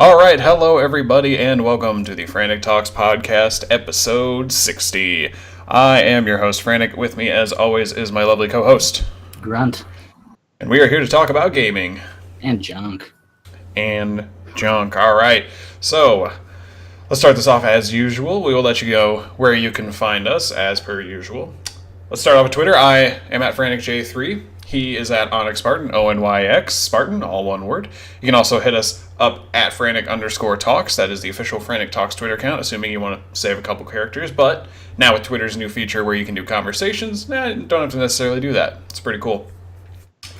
All right, hello everybody, and welcome to the Frantic Talks podcast, episode 60. I am your host, Frantic. With me, as always, is my lovely co-host, Grunt. And we are here to talk about gaming. And junk. All right, so let's start this off as usual. We will let you go where you can find us, as per usual. Let's start off with Twitter. I am at FranticJ3. He is at Onyx Spartan, ONYX Spartan, all one word. You can also hit us up at Frantic_Talks. That is the official Frantic Talks Twitter account, assuming you want to save a couple characters. But now with Twitter's new feature where you can do conversations, you don't have to necessarily do that. It's pretty cool.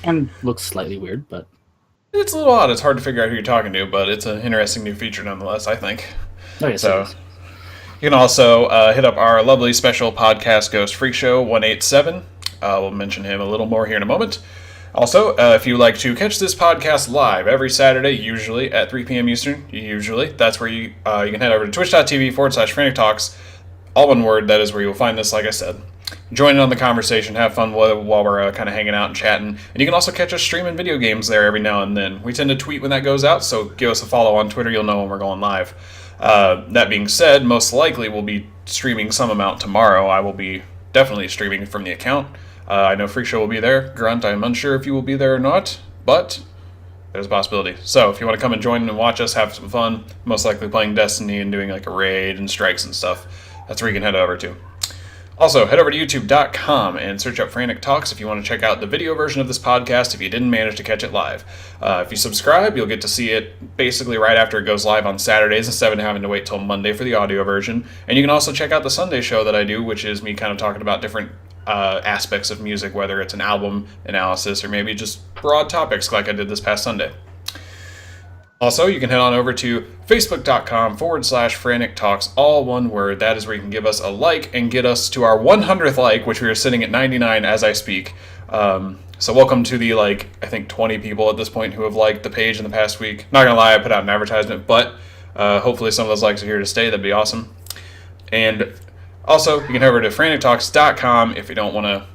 And looks slightly weird, but it's a little odd. It's hard to figure out who you're talking to, but it's an interesting new feature nonetheless, I think. Oh, yes, so you can also hit up our lovely special podcast Ghost Freak Show 187. We'll mention him a little more here in a moment. Also, if you like to catch this podcast live every Saturday, usually at 3 p.m. Eastern, that's where you can head over to twitch.tv/Frantic Talks, all one word. That is where you'll find this, like I said. Join in on the conversation, have fun while we're kind of hanging out and chatting. And you can also catch us streaming video games there every now and then. We tend to tweet when that goes out, so give us a follow on Twitter. You'll know when we're going live. That being said, most likely we'll be streaming some amount tomorrow. I will be definitely streaming from the account. I know Freak Show will be there. Grunt, I'm unsure if you will be there or not, but there's a possibility. So if you want to come and join and watch us have some fun, most likely playing Destiny and doing like a raid and strikes and stuff, that's where you can head over to. Also, head over to youtube.com and search up Frantic Talks if you want to check out the video version of this podcast if you didn't manage to catch it live. If you subscribe, you'll get to see it basically right after it goes live on Saturdays instead of having to wait till Monday for the audio version. And you can also check out the Sunday show that I do, which is me kind of talking about different aspects of music, whether it's an album analysis or maybe just broad topics like I did this past Sunday. Also, you can head on over to facebook.com/Frantic Talks, all one word. That is where you can give us a like and get us to our 100th like, which we are sitting at 99 as I speak. So welcome to the, I think 20 people at this point who have liked the page in the past week. Not gonna lie, I put out an advertisement, but hopefully some of those likes are here to stay. That'd be awesome. And also, you can head over to frantictalks.com if you don't want to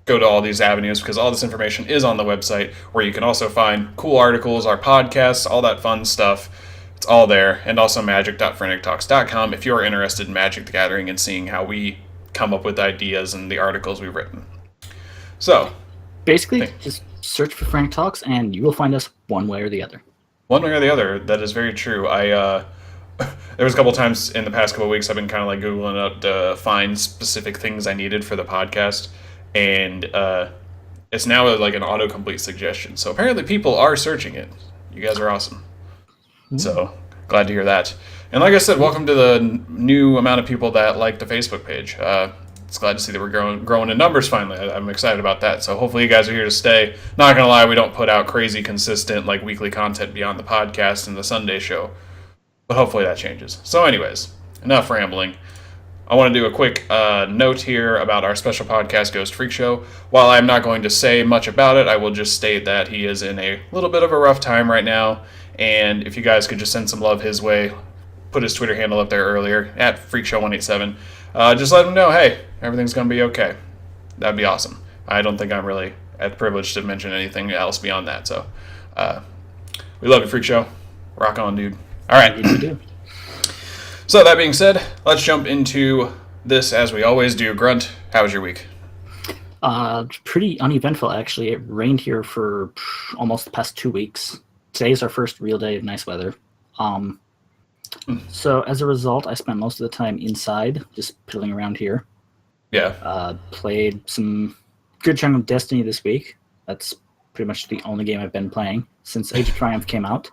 go to all these avenues, because all this information is on the website, where you can also find cool articles, our podcasts, all that fun stuff. It's all there. And also magic.frantictalks.com if you're interested in Magic the Gathering and seeing how we come up with ideas and the articles we've written. So, basically, just search for Frantic Talks and you will find us one way or the other. One way or the other. That is very true. There was a couple times in the past couple of weeks I've been kind of Googling up to find specific things I needed for the podcast, and it's now an autocomplete suggestion. So apparently people are searching it. You guys are awesome. So glad to hear that. And like I said, welcome to the new amount of people that like the Facebook page. It's glad to see that we're growing in numbers finally. I'm excited about that. So hopefully you guys are here to stay. Not gonna lie, we don't put out crazy consistent weekly content beyond the podcast and the Sunday show. But hopefully that changes. So anyways, enough rambling. I want to do a quick note here about our special podcast, Ghost Freak Show. While I'm not going to say much about it, I will just state that he is in a little bit of a rough time right now. And if you guys could just send some love his way, put his Twitter handle up there earlier, at FreakShow187. Just let him know, hey, everything's going to be okay. That'd be awesome. I don't think I'm really privileged to mention anything else beyond that. So we love you, Freak Show. Rock on, dude. All right. We do. So that being said, let's jump into this as we always do. Grunt, how was your week? Pretty uneventful, actually. It rained here for almost the past 2 weeks. Today's our first real day of nice weather. So as a result, I spent most of the time inside, just piddling around here. Yeah. Played some good chunk of Destiny this week. That's pretty much the only game I've been playing since Age of Triumph came out.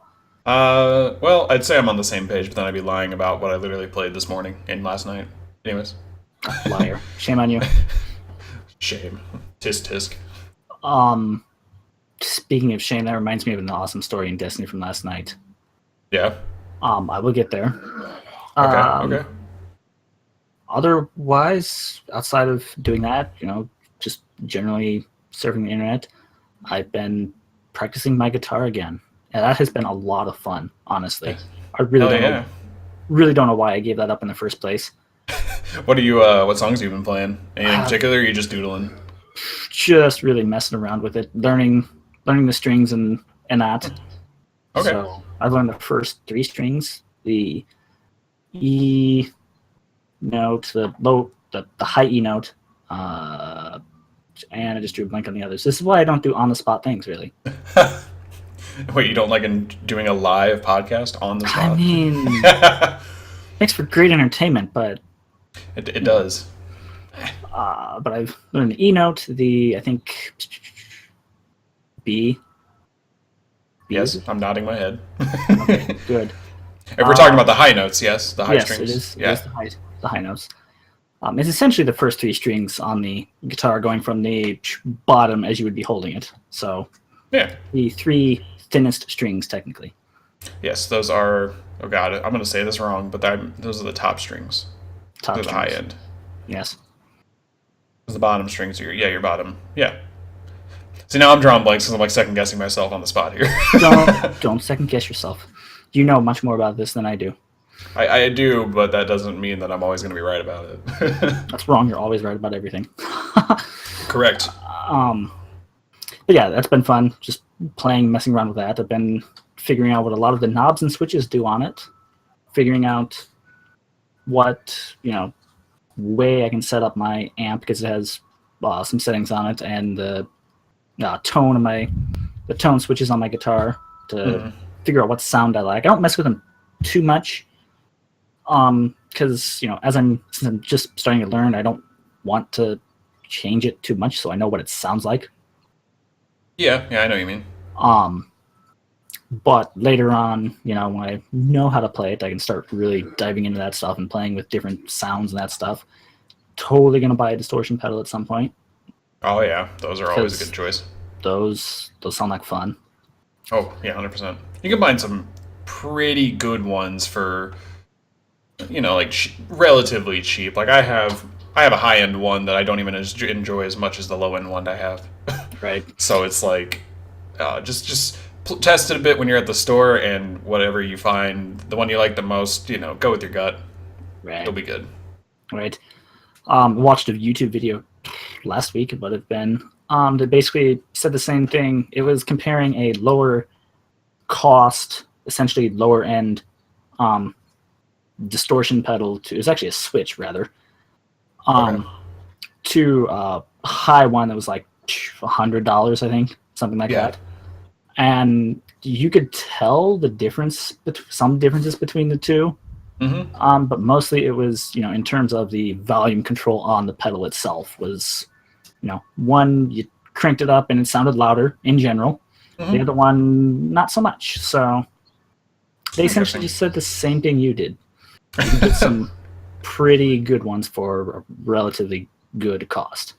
Well, I'd say I'm on the same page, but then I'd be lying about what I literally played this morning and last night. Anyways. Liar. Shame on you. Shame. Tisk. Speaking of shame, that reminds me of an awesome story in Destiny from last night. Yeah. I will get there. Okay. Otherwise, outside of doing that, just generally surfing the internet, I've been practicing my guitar again. And that has been a lot of fun, honestly. I really don't know why I gave that up in the first place. What songs have you been playing? Any in particular, or are you just doodling? Just really messing around with it, learning the strings and that. Okay. So I've learned the first 3 strings, the E note, the high E note, and I just drew a blank on the others. This is why I don't do on the spot things, really. Wait, you don't like doing a live podcast on the spot? I mean, makes for great entertainment, but it does. But I've learned the E note, I think B. Yes, I'm nodding my head. Okay, good. If we're talking about the high notes, yes, the high yes, strings. It is. Yeah. It is the high notes. It's essentially the first 3 strings on the guitar, going from the bottom as you would be holding it. So, yeah, the 3 thinnest strings, technically. Yes, those are. Oh god, I'm going to say this wrong, but those are the top strings. They're the high end. Yes. The bottom strings are your bottom. Yeah. See, now I'm drawing blanks because I'm like second guessing myself on the spot here. Don't second guess yourself. You know much more about this than I do. I do, but that doesn't mean that I'm always going to be right about it. That's wrong. You're always right about everything. Correct. But yeah, that's been fun. Just playing, messing around with that. I've been figuring out what a lot of the knobs and switches do on it. Figuring out what, way I can set up my amp, because it has some settings on it, and the tone switches on my guitar to figure out what sound I like. I don't mess with them too much, because since I'm just starting to learn, I don't want to change it too much, so I know what it sounds like. Yeah, I know what you mean. But later on, when I know how to play it, I can start really diving into that stuff and playing with different sounds and that stuff. Totally gonna buy a distortion pedal at some point. Oh yeah, those are always a good choice. Those sound like fun. Oh yeah, 100%. You can find some pretty good ones for, like relatively cheap. Like I have a high end one that I don't even enjoy as much as the low end one I have. Right. So it's like, just test it a bit when you're at the store, and whatever you find, the one you like the most, go with your gut. Right. It'll be good. Right. Watched a YouTube video last week about it, Ben. That basically said the same thing. It was comparing a lower cost, essentially lower end distortion pedal to, it was actually a switch rather, to a high one that was like $100, I think, something like that. And you could tell the difference, some differences between the two. But mostly it was, in terms of the volume control on the pedal itself was, one, you cranked it up and it sounded louder in general. The other one, not so much. So they essentially just said the same thing you did. You can get some pretty good ones for a relatively good cost.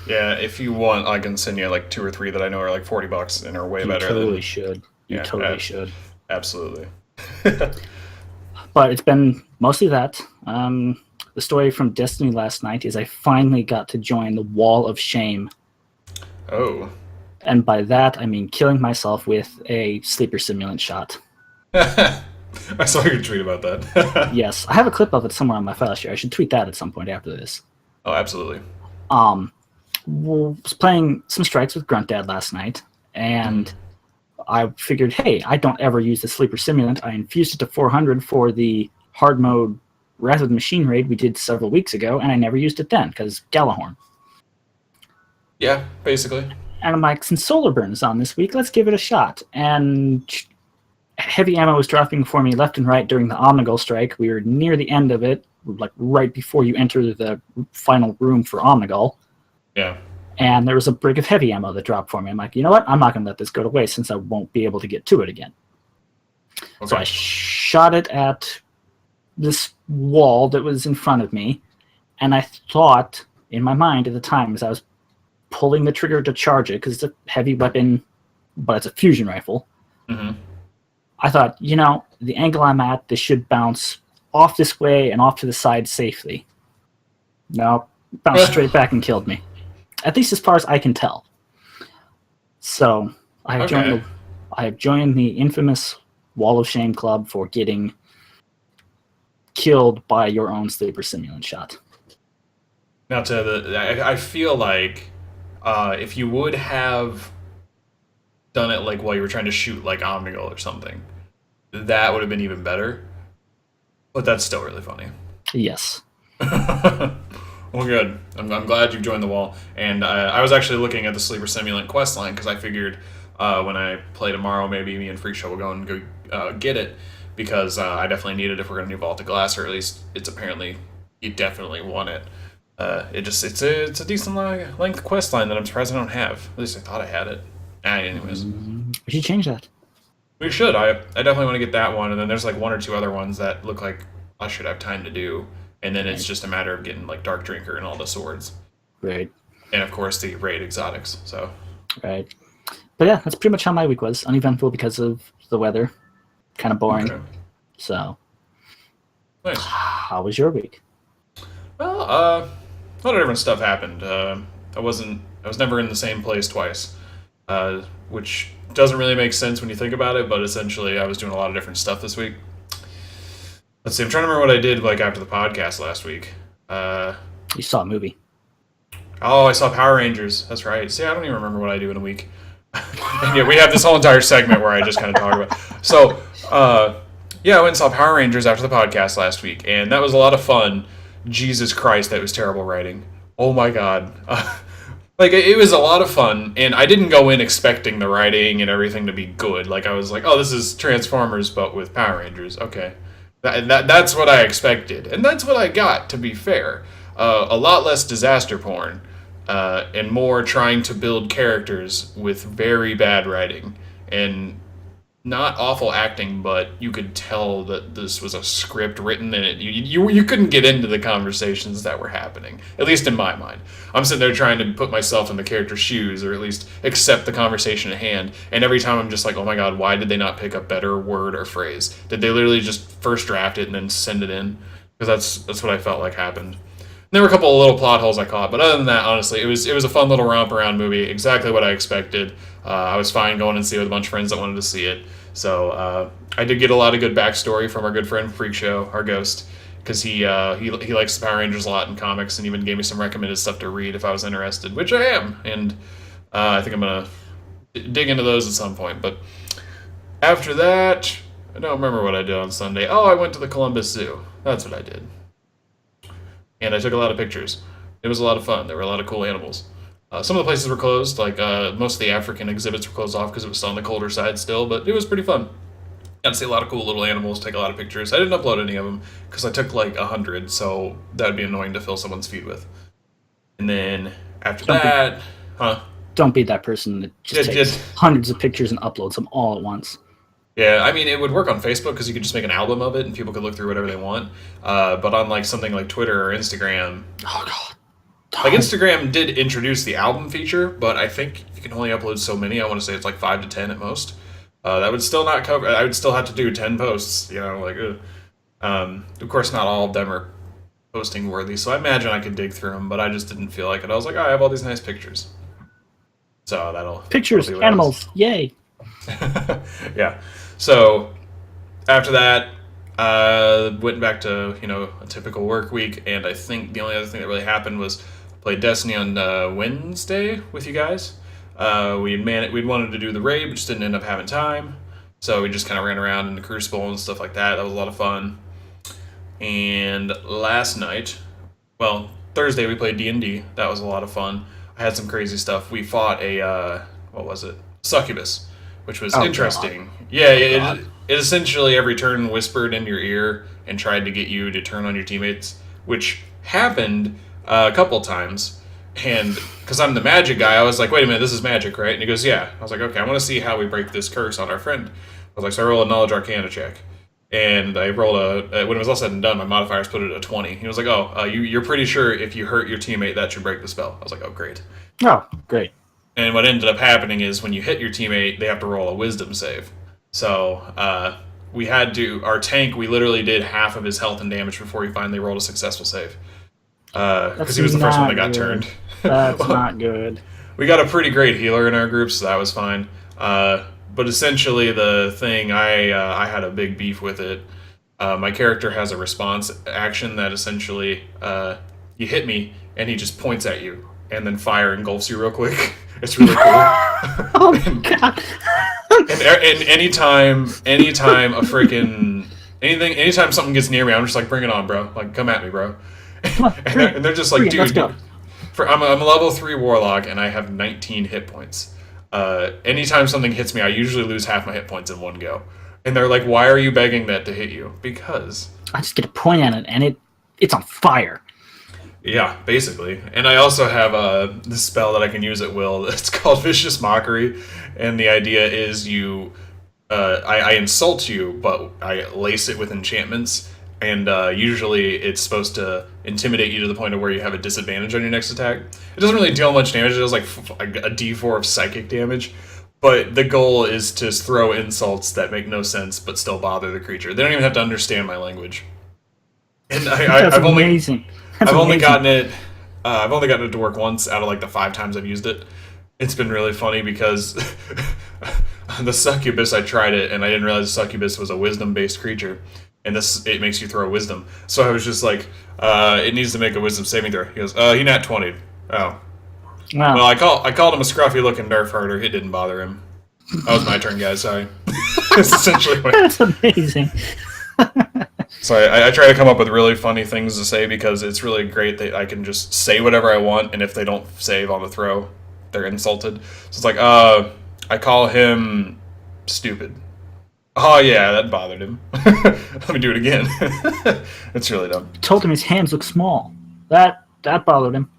Yeah, if you want, I can send you like 2 or 3 that I know are like $40 and are way better. You totally should. You totally should. Absolutely. But it's been mostly that. The story from Destiny last night is I finally got to join the Wall of Shame. Oh. And by that, I mean killing myself with a sleeper simulant shot. I saw your tweet about that. Yes, I have a clip of it somewhere on my file share. I should tweet that at some point after this. Oh, absolutely. Was playing some strikes with Grunt Dad last night, and I figured, hey, I don't ever use the sleeper simulant. I infused it to 400 for the hard mode Wrath of the Machine raid we did several weeks ago, and I never used it then because Galahorn. Yeah, basically. And I'm like, since Solar Burn is on this week, let's give it a shot. And heavy ammo was dropping for me left and right during the Omnigul strike. We were near the end of it, like right before you enter the final room for Omnigul. Yeah. And there was a brick of heavy ammo that dropped for me. I'm like, you know what? I'm not going to let this go to waste since I won't be able to get to it again. Okay. So I shot it at this wall that was in front of me, and I thought in my mind at the time as I was pulling the trigger to charge it, because it's a heavy weapon, but it's a fusion rifle, I thought, the angle I'm at, this should bounce off this way and off to the side safely. No, bounced straight back and killed me. At least as far as I can tell. So I have joined the infamous Wall of Shame Club for getting killed by your own sleeper simulant shot. Now, I feel like if you would have done it like while you were trying to shoot like Omnigul or something, that would have been even better. But that's still really funny. Yes. Well, good. I'm glad you've joined the wall. And I was actually looking at the Sleeper Simulant quest line because I figured when I play tomorrow, maybe me and Freak Show will go and go get it because I definitely need it if we're going to do Vault of Glass, or at least it's apparently you definitely want it. It's a decent length quest line that I'm surprised I don't have. At least I thought I had it. Anyways, we should change that. we should. I definitely want to get that one, and then there's like one or two other ones that look like I should have time to do. And then it's just a matter of getting like Dark Drinker and all the swords. Right. And of course the raid exotics. So. Right. But yeah, that's pretty much how my week was. Uneventful because of the weather. Kind of boring. Okay. So. Nice. How was your week? Well, a lot of different stuff happened. I was never in the same place twice, which doesn't really make sense when you think about it. But essentially, I was doing a lot of different stuff this week. Let's see. I'm trying to remember what I did like after the podcast last week. You saw a movie. Oh, I saw Power Rangers. That's right. See, I don't even remember what I do in a week. And yeah, we have this whole entire segment where I just kind of talk about. So, yeah, I went and saw Power Rangers after the podcast last week, and that was a lot of fun. Jesus Christ, that was terrible writing. Oh my God. Like, it was a lot of fun, and I didn't go in expecting the writing and everything to be good. Like, I was like, oh, this is Transformers, but with Power Rangers. Okay. That's what I expected, and that's what I got, to be fair. A lot less disaster porn, and more trying to build characters with very bad writing, and not awful acting, but you could tell that this was a script written, and you couldn't get into the conversations that were happening, at least in my mind. I'm sitting there trying to put myself in the character's shoes, or at least accept the conversation at hand, and every time I'm just like, oh my God, why did they not pick a better word or phrase? Did they literally just first draft it and then send it in? Because that's what I felt like happened. There were a couple of little plot holes I caught, but other than that, honestly, it was a fun little romp around movie. Exactly what I expected. I was fine going and see it with a bunch of friends that wanted to see it. So I did get a lot of good backstory from our good friend Freak Show, our ghost, because he likes the Power Rangers a lot in comics, and even gave me some recommended stuff to read if I was interested, which I am, and I think I'm gonna dig into those at some point. But after that, I don't remember what I did on Sunday. Oh, I went to the Columbus Zoo. That's what I did. And I took a lot of pictures. It was a lot of fun. There were a lot of cool animals. Some of the places were closed, like most of the African exhibits were closed off because it was on the colder side still, but it was pretty fun. Got to see a lot of cool little animals, take a lot of pictures. I didn't upload any of them because I took like 100, so that would be annoying to fill someone's feed with. And then after Don't be that person that just takes hundreds of pictures and uploads them all at once. Yeah, I mean, it would work on Facebook because you could just make an album of it and people could look through whatever they want. But on like something like Twitter or Instagram, oh God. Like Instagram did introduce the album feature, but I think you can only upload so many. I want to say it's like 5 to 10 at most. That would still not cover. I would still have to do 10 posts. You know, like of course not all of them are posting worthy. So I imagine I could dig through them, but I just didn't feel like it. I was like, oh, I have all these nice pictures. So that'll animals, yay. Yeah. So after that, went back to a typical work week, and I think the only other thing that really happened was played Destiny on Wednesday with you guys. We'd wanted to do the raid, but just didn't end up having time, so we just kind of ran around in the Crucible and stuff like that. That was a lot of fun. And last night, well, Thursday we played D&D. That was a lot of fun. I had some crazy stuff. We fought a succubus, which was interesting. God. Yeah, it essentially every turn whispered in your ear and tried to get you to turn on your teammates, which happened a couple times. And because I'm the magic guy, I was like, wait a minute, this is magic, right? And he goes, yeah. I was like, okay, I want to see how we break this curse on our friend. I was like, so I roll a Knowledge Arcana check. And I rolled when it was all said and done, my modifiers put it at 20. He was like, oh, you're pretty sure if you hurt your teammate, that should break the spell. I was like, oh, great. Oh, great. And what ended up happening is when you hit your teammate, they have to roll a wisdom save. So we had to, our tank, we literally did half of his health and damage before he finally rolled a successful save. Because he was the first one that got turned. That's not good. We got a pretty great healer in our group, so that was fine. But essentially the thing, I had a big beef with it. My character has a response action that essentially you hit me and he just points at you and then fire engulfs you real quick. It's really cool. Oh my God. and anytime a freaking anytime something gets near me, I'm just like, bring it on, bro. Like, come at me, bro. And they're just like, dude, let's go. I'm a level 3 Warlock, and I have 19 hit points. Anytime something hits me, I usually lose half my hit points in one go. And they're like, why are you begging that to hit you? Because I just get a point at it, and it's on fire. Yeah, basically. And I also have this spell that I can use at will. It's called Vicious Mockery, and the idea is I insult you, but I lace it with enchantments, and usually it's supposed to intimidate you to the point of where you have a disadvantage on your next attack. It doesn't really deal much damage. It does like a d4 of psychic damage, but the goal is to throw insults that make no sense but still bother the creature. They don't even have to understand my language. And I've only gotten it to work once out of like the 5 times I've used it. It's been really funny because the succubus, I tried it and I didn't realize the succubus was a wisdom-based creature, and it makes you throw wisdom. So I was just like, it needs to make a wisdom saving throw. He goes, he nat 20. Oh. Wow. Well, I called him a scruffy-looking nerf herder. It didn't bother him. That was my turn, guys. Sorry. That's essentially what. That's amazing. So I try to come up with really funny things to say because it's really great that I can just say whatever I want, and if they don't save on the throw, they're insulted. So it's like, I call him stupid. Oh yeah, that bothered him. Let me do it again. It's really dumb. I told him his hands look small. That bothered him.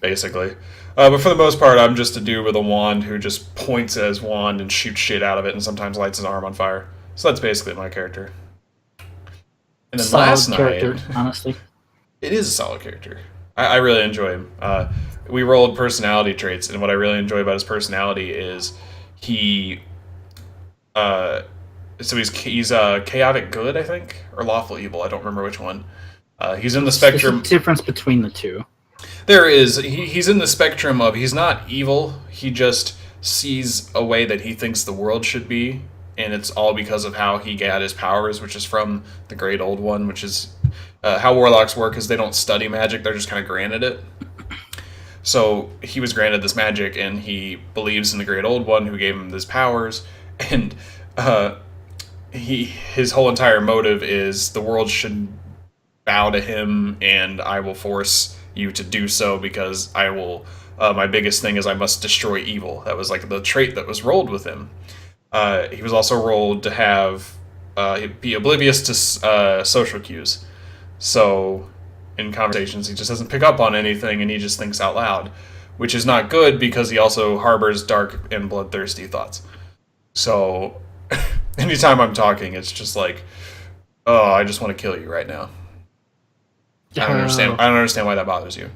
Basically. But for the most part, I'm just a dude with a wand who just points at his wand and shoots shit out of it and sometimes lights his arm on fire. So that's basically my character. And then last night, honestly, it is a solid character. I really enjoy him. We rolled personality traits, and what I really enjoy about his personality is he's chaotic good, I think, or lawful evil. I don't remember which one. He's in the spectrum. There's a difference between the two. There is. He's in the spectrum of he's not evil. He just sees a way that he thinks the world should be. And it's all because of how he got his powers, which is from the Great Old One, which is how Warlocks work, is they don't study magic, they're just kind of granted it. So he was granted this magic, and he believes in the Great Old One who gave him these powers, and his whole entire motive is the world should bow to him, and I will force you to do so because I will... my biggest thing is I must destroy evil. That was like the trait that was rolled with him. He was also rolled to have be oblivious to social cues. So in conversations, he just doesn't pick up on anything, and he just thinks out loud, which is not good because he also harbors dark and bloodthirsty thoughts. So anytime I'm talking, it's just like, oh, I just want to kill you right now. I don't understand why that bothers you.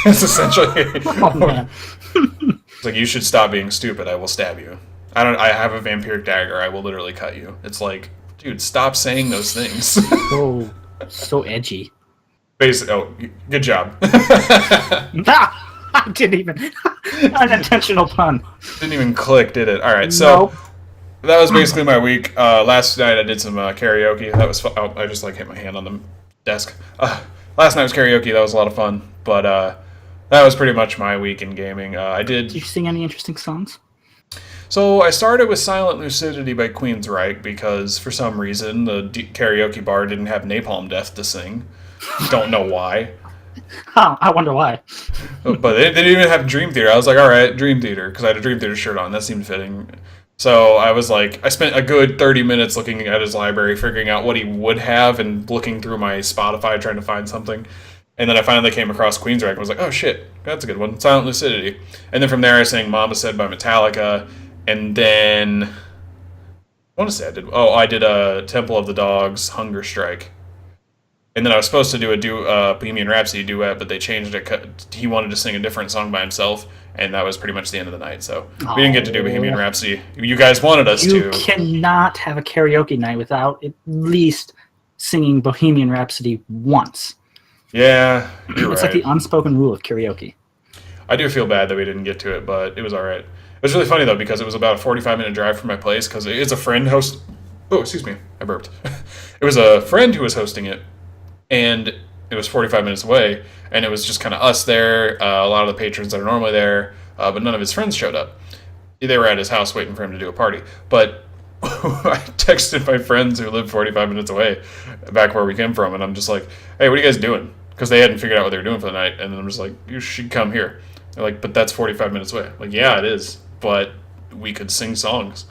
It's essentially it's like, you should stop being stupid. I will stab you. I have a vampiric dagger. I will literally cut you. It's like, dude, stop saying those things. So edgy. Basically, good job. I didn't even. Unintentional pun. Didn't even click, did it? All right, so that was basically my week. Last night I did some karaoke. That was fun. Oh, I just hit my hand on the desk. Last night was karaoke. That was a lot of fun. But that was pretty much my week in gaming. Did you sing any interesting songs? So I started with Silent Lucidity by Queensryche because for some reason the karaoke bar didn't have Napalm Death to sing. Don't know why. Huh, I wonder why. But they didn't even have Dream Theater. I was like, all right, Dream Theater, because I had a Dream Theater shirt on. That seemed fitting. So I was like, I spent a good 30 minutes looking at his library, figuring out what he would have, and looking through my Spotify trying to find something. And then I finally came across Queensryche and was like, oh shit, that's a good one. Silent Lucidity. And then from there I sang Mama Said by Metallica. And then, I want to say I did a Temple of the Dogs, Hunger Strike. And then I was supposed to do a Bohemian Rhapsody duet, but they changed it. He wanted to sing a different song by himself, and that was pretty much the end of the night. So we didn't get to do Bohemian Rhapsody. You guys wanted us to. You cannot have a karaoke night without at least singing Bohemian Rhapsody once. Yeah, you're It's right. like the unspoken rule of karaoke. I do feel bad that we didn't get to it, but it was all right. It was really funny, though, because it was about a 45-minute drive from my place, because it's a friend host... Oh, excuse me. I burped. It was a friend who was hosting it, and it was 45 minutes away, and it was just kind of us there, a lot of the patrons that are normally there, but none of his friends showed up. They were at his house waiting for him to do a party. But I texted my friends who live 45 minutes away, back where we came from, and I'm just like, "Hey, what are you guys doing?" Because they hadn't figured out what they were doing for the night, and then I'm just like, "You should come here." They're like, "But that's 45 minutes away." I'm like, yeah, it is, but we could sing songs.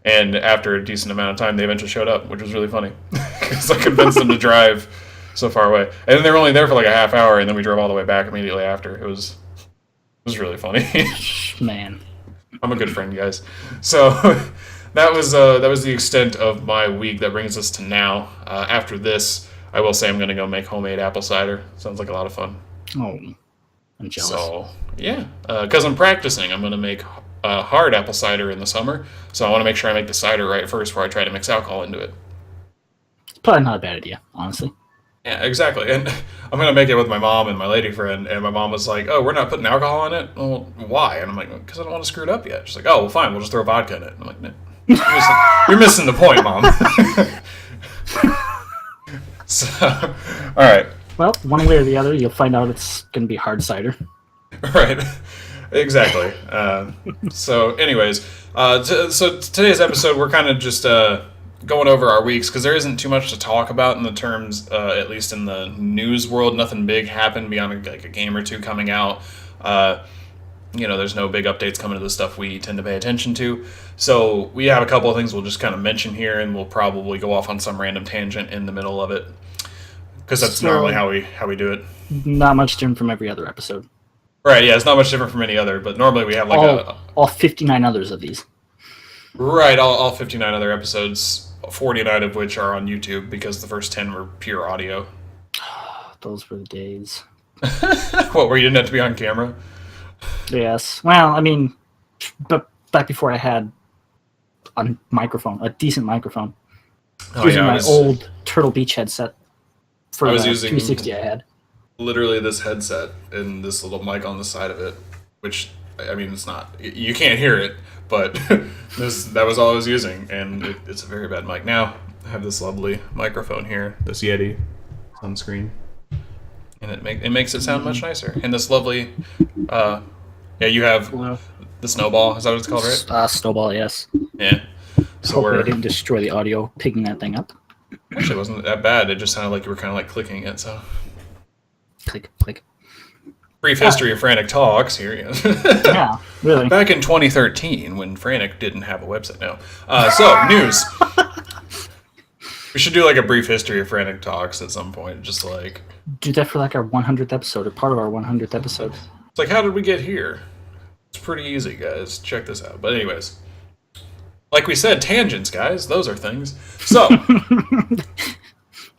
And after a decent amount of time, they eventually showed up, which was really funny because I convinced them to drive so far away. And then they were only there for like a half hour, and then we drove all the way back immediately after. It was really funny. Man, I'm a good friend, guys. So that was the extent of my week. That brings us to now. After this, I will say I'm going to go make homemade apple cider. Sounds like a lot of fun. oh, I'm jealous. So yeah, because I'm practicing. I'm going to make hard apple cider in the summer. So I want to make sure I make the cider right first before I try to mix alcohol into it. It's probably not a bad idea, honestly. Yeah, exactly. And I'm going to make it with my mom and my lady friend. And my mom was like, "Oh, we're not putting alcohol in it?" Well, why? And I'm like, "Because I don't want to screw it up yet." She's like, "Oh, well, fine. We'll just throw vodka in it." And I'm like, "No, you're missing the point, Mom." So, all right. Well, one way or the other, you'll find out it's going to be hard cider. Right. Exactly. So, anyways, so today's episode, we're kind of just going over our weeks because there isn't too much to talk about in the terms, at least in the news world. Nothing big happened beyond like a game or two coming out. There's no big updates coming to the stuff we tend to pay attention to. So we have a couple of things we'll just kind of mention here, and we'll probably go off on some random tangent in the middle of it because that's normally how we do it. Not much different from every other episode. Right, yeah, it's not much different from any other, but normally we have like all 59 others of these. Right, all 59 other episodes, 49 of which are on YouTube because the first 10 were pure audio. Those were the days. What, where you didn't have to be on camera? Yes. Well, I mean, but back before I had a microphone, a decent microphone. Using my old Turtle Beach headset for the 360 I had. Literally this headset and this little mic on the side of it, which, I mean, it's not, you can't hear it, but that was all I was using, and it's a very bad mic. Now, I have this lovely microphone here, this Yeti sunscreen, and it makes it sound much nicer. And this lovely, you have the Snowball, is that what it's called, right? Snowball, yes. Yeah. So hopefully I didn't destroy the audio picking that thing up. Actually, it wasn't that bad. It just sounded like you were kind of like clicking it, so. Click, click. Brief history of Frantic Talks here. Yeah, really. Back in 2013, when Frantic didn't have a website now. So, news. We should do like a brief history of Frantic Talks at some point. Just like... Do that for like our 100th episode, or part of our 100th episode. It's like, how did we get here? It's pretty easy, guys. Check this out. But anyways. Like we said, tangents, guys. Those are things. So...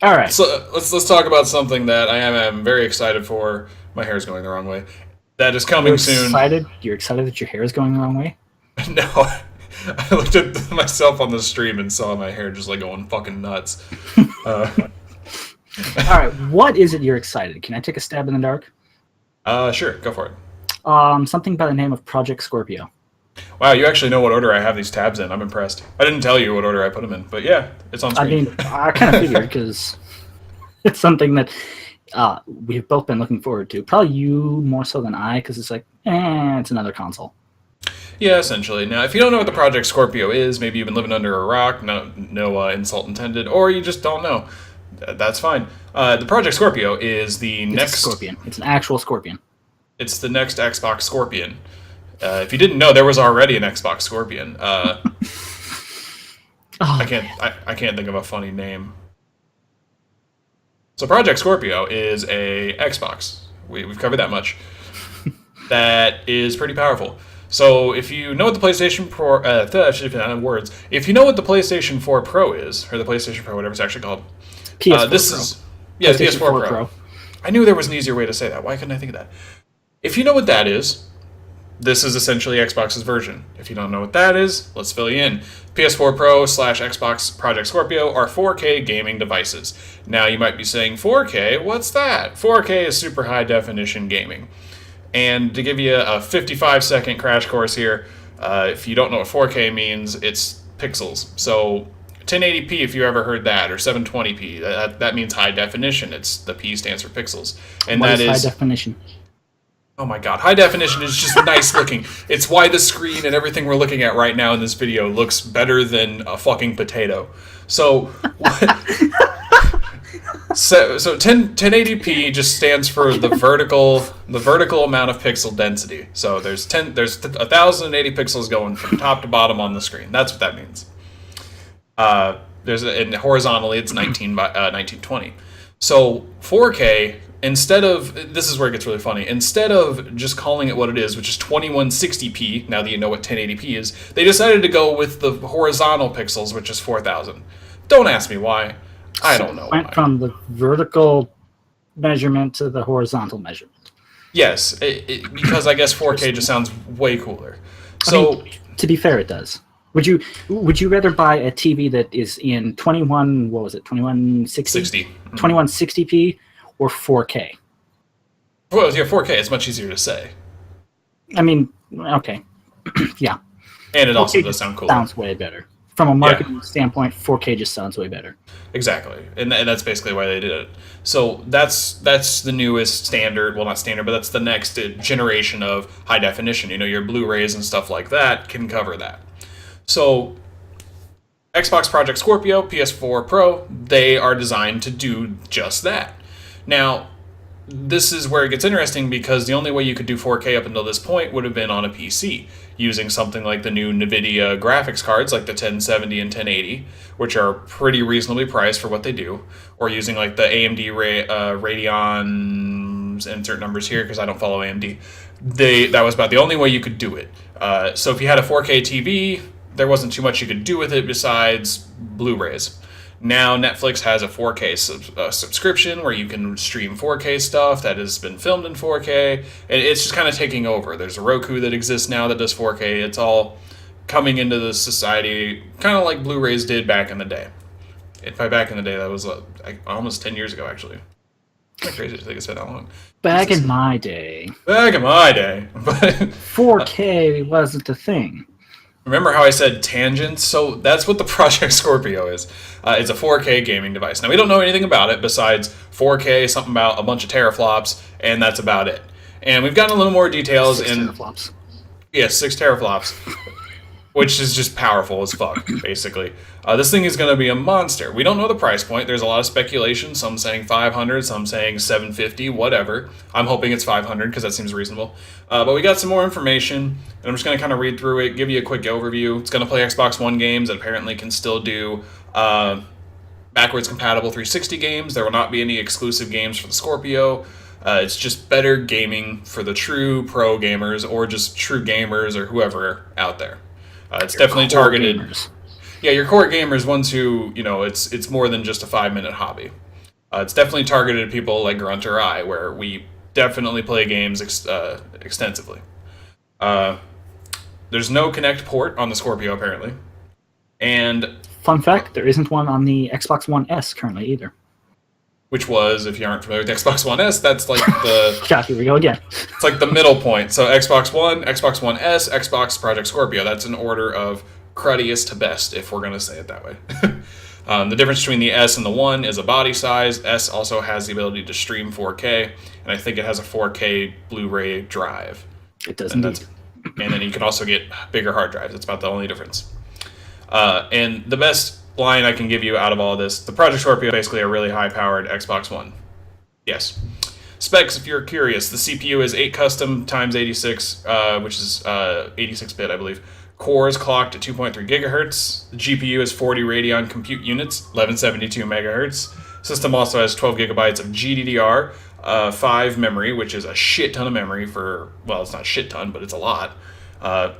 All right. So let's talk about something that I am very excited for. My hair is going the wrong way. That is coming soon. You're excited that your hair is going the wrong way? No, I looked at myself on the stream and saw my hair just like going fucking nuts. All right. What is it you're excited? Can I take a stab in the dark? Sure. Go for it. Something by the name of Project Scorpio. Wow, you actually know what order I have these tabs in. I'm impressed. I didn't tell you what order I put them in, but yeah, it's on screen. I mean, I kind of figured because it's something that we've both been looking forward to. Probably you more so than I, because it's like, it's another console. Yeah, essentially. Now, if you don't know what the Project Scorpio is, maybe you've been living under a rock, no insult intended, or you just don't know. That's fine. The Project Scorpio is the next... It's a scorpion. It's an actual scorpion. It's the next Xbox Scorpion. If you didn't know, there was already an Xbox Scorpion. I can't think of a funny name. So Project Scorpio is a Xbox. We've covered that much. That is pretty powerful. So if you know what the PlayStation 4 if you know what the PlayStation 4 Pro is, or the PlayStation Pro, whatever it's actually called, PS4 Pro. PS4 Pro. I knew there was an easier way to say that. Why couldn't I think of that? If you know what that is, this is essentially Xbox's version. If you don't know what that is, let's fill you in. PS4 Pro / Xbox Project Scorpio are 4K gaming devices. Now you might be saying, 4K? What's that? 4K is super high definition gaming. And to give you a 55-second crash course here, if you don't know what 4K means, it's pixels. So 1080p, if you ever heard that, or 720p, that means high definition. The P stands for pixels. And what that is is high definition? Oh my god, high definition is just nice looking. It's why the screen and everything we're looking at right now in this video looks better than a fucking potato. So, so 1080p just stands for the vertical amount of pixel density. So there's 1080 pixels going from top to bottom on the screen. That's what that means. And horizontally it's 1920. So 4K, this is where it gets really funny. Instead of just calling it what it is, which is 2160p, now that you know what 1080p is, they decided to go with the horizontal pixels, which is 4000. Don't ask me why. I don't know. Went from the vertical measurement to the horizontal measurement. Yes, because I guess 4K just sounds way cooler. So, I mean, to be fair, it does. Would you rather buy a TV that is in 2160? 2160p or 4K? Well, yeah, 4K is much easier to say. I mean, okay. Yeah. And it also does sound cooler. Sounds way better. From a marketing standpoint, 4K just sounds way better. Exactly. And that's basically why they did it. So that's the newest standard. Well, not standard, but that's the next generation of high definition. Your Blu-rays and stuff like that can cover that. So Xbox Project Scorpio, PS4 Pro, they are designed to do just that. Now, this is where it gets interesting because the only way you could do 4K up until this point would have been on a PC, using something like the new NVIDIA graphics cards, like the 1070 and 1080, which are pretty reasonably priced for what they do, or using like the AMD Radeon, insert numbers here because I don't follow AMD. That was about the only way you could do it. So if you had a 4K TV, there wasn't too much you could do with it besides Blu-rays. Now Netflix has a 4K subscription where you can stream 4K stuff that has been filmed in 4K, and it's just kind of taking over. There's a Roku that exists now that does 4K. It's all coming into the society, kind of like Blu-rays did back in the day. By back in the day, that was almost 10 years ago, actually. Kind of crazy to think it's been that long. Back in my day. But 4K wasn't a thing. Remember how I said tangents? So that's what the Project Scorpio is. It's a 4K gaming device. Now, we don't know anything about it besides 4K, something about a bunch of teraflops, and that's about it. And we've gotten a little more details 6 teraflops. Yeah, 6 teraflops, which is just powerful as fuck, basically. This thing is going to be a monster. We don't know the price point. There's a lot of speculation. Some saying 500, some saying 750, whatever. I'm hoping it's 500 because that seems reasonable. But we got some more information, and I'm just going to kind of read through it, give you a quick overview. It's going to play Xbox One games that apparently can still do backwards compatible 360 games. There will not be any exclusive games for the Scorpio. It's just better gaming for the true pro gamers or just true gamers or whoever out there. It's definitely targeted. Gamers. Yeah, your core gamers, ones who, it's more than just a 5-minute hobby. It's definitely targeted at people like Grunt or I, where we definitely play games extensively. There's no Kinect port on the Scorpio, apparently. And fun fact, there isn't one on the Xbox One S currently either. Which was, if you aren't familiar with Xbox One S, that's like the... God, here we go again. It's like the middle point. So Xbox One, Xbox One S, Xbox Project Scorpio. That's an order of cruddiest to best, if we're going to say it that way. The difference between the S and the 1 is a body size. S also has the ability to stream 4K, and I think it has a 4K Blu-ray drive. It does indeed. And then you can also get bigger hard drives. That's about the only difference. And the best line I can give you out of all this, the Project Scorpio is basically a really high-powered Xbox One. Yes. Specs, if you're curious, the CPU is 8 custom times 86, which is 86-bit, I believe. Cores clocked at 2.3 gigahertz. The GPU is 40 Radeon compute units, 1172 megahertz. System also has 12 gigabytes of GDDR, 5 memory, which is a shit ton of memory for, well, it's not a shit ton, but it's a lot.